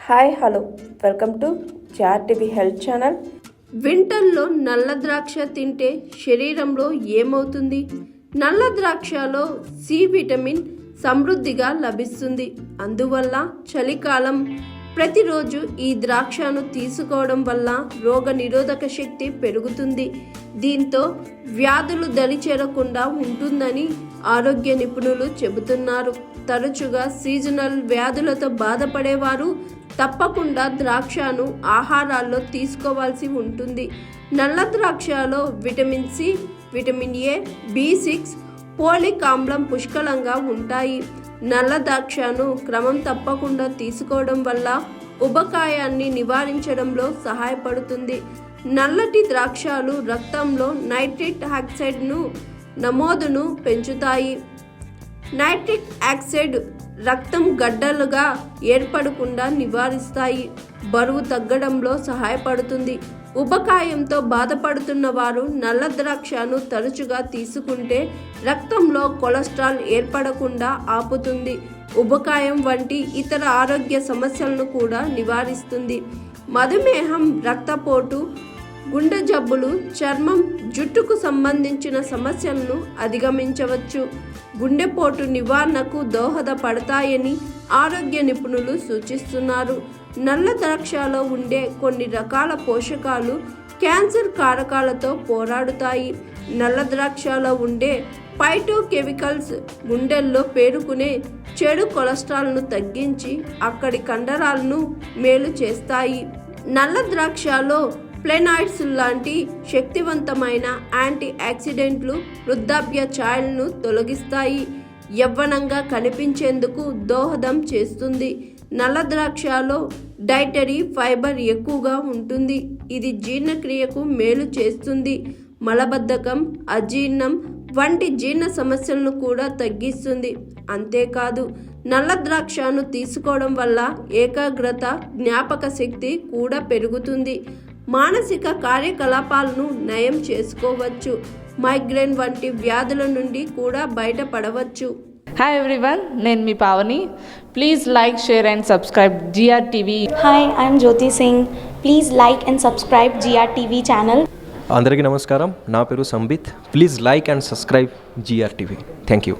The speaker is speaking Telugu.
Hi hello welcome to GRTV health channel. వింటర్లో నల్ల ద్రాక్ష తింటే శరీరంలో ఏమవుతుంది? నల్ల ద్రాక్షలో సి విటమిన్ సమృద్ధిగా లభిస్తుంది. అందువల్ల చలికాలం ప్రతిరోజు ఈ ద్రాక్షను తీసుకోవడం వల్ల రోగ నిరోధక శక్తి పెరుగుతుంది. దీంతో వ్యాధులు దరి చేరకుండా ఉంటుందని ఆరోగ్య నిపుణులు చెబుతున్నారు. తరచుగా సీజనల్ వ్యాధులతో బాధపడేవారు తప్పకుండా ద్రాక్షను ఆహారాల్లో తీసుకోవాల్సి ఉంటుంది. నల్ల ద్రాక్షలో విటమిన్ సి, విటమిన్ ఏ, బి6, పోలిక్ ఆమ్లం పుష్కలంగా ఉంటాయి. నల్ల ద్రాక్షను క్రమం తప్పకుండా తీసుకోవడం వల్ల ఉబకాయాన్ని నివారించడంలో సహాయపడుతుంది. నల్లటి ద్రాక్షలు రక్తంలో నైట్రిక్ ఆక్సైడ్ నమోదును పెంచుతాయి. నైట్రిక్ ఆక్సైడ్ రక్తం గడ్డలుగా ఏర్పడకుండా నివారిస్తాయి. బరువు తగ్గడంలో సహాయపడుతుంది. ఉబకాయంతో బాధపడుతున్న వారు నల్ల ద్రాక్షను తరచుగా తీసుకుంటే రక్తంలో కొలెస్ట్రాల్ ఏర్పడకుండా ఆపుతుంది. ఉబకాయం వంటి ఇతర ఆరోగ్య సమస్యలను కూడా నివారిస్తుంది. మధుమేహం, రక్తపోటు, గుండె జబ్బులు, చర్మం, జుట్టుకు సంబంధించిన సమస్యలను అధిగమించవచ్చు. గుండెపోటు నివారణకు దోహదపడతాయని ఆరోగ్య నిపుణులు సూచిస్తున్నారు. నల్ల ద్రాక్షలో ఉండే కొన్ని రకాల పోషకాలు క్యాన్సర్ కారకాలతో పోరాడుతాయి. నల్ల ద్రాక్షలో ఉండే ఫైటోకెమికల్స్ గుండెల్లో పేరుకునే చెడు కొలెస్ట్రాల్ను తగ్గించి అక్కడి కండరాలను మేలు చేస్తాయి. నల్ల ద్రాక్షలో ఫ్లేనాయిడ్స్ లాంటి శక్తివంతమైన యాంటీ ఆక్సిడెంట్లు వృద్ధాప్య ఛాయలను తొలగిస్తాయి. యవ్వనంగా కనిపించేందుకు దోహదం చేస్తుంది. నల్ల ద్రాక్షలో డైటరీ ఫైబర్ ఎక్కువగా ఉంటుంది. ఇది జీర్ణక్రియకు మేలు చేస్తుంది. మలబద్ధకం, అజీర్ణం వంటి జీర్ణ సమస్యలను కూడా తగ్గిస్తుంది. అంతేకాదు నల్ల ద్రాక్షను తీసుకోవడం వల్ల ఏకాగ్రత, జ్ఞాపక శక్తి కూడా పెరుగుతుంది. మానసిక కార్యకలాపాలను నయం చేసుకోవచ్చు. మైగ్రేన్ వంటి వ్యాధుల నుండి కూడా బయటపడవచ్చు. హాయ్ ఎవ్రీవన్, నేను మీ Pavani. Please like, share and subscribe GRTV. Hi, I'm Jyoti Singh. Please like and subscribe GRTV channel. అందరికీ నమస్కారం. నా పేరు Sambit. Please like and subscribe GRTV. Thank you.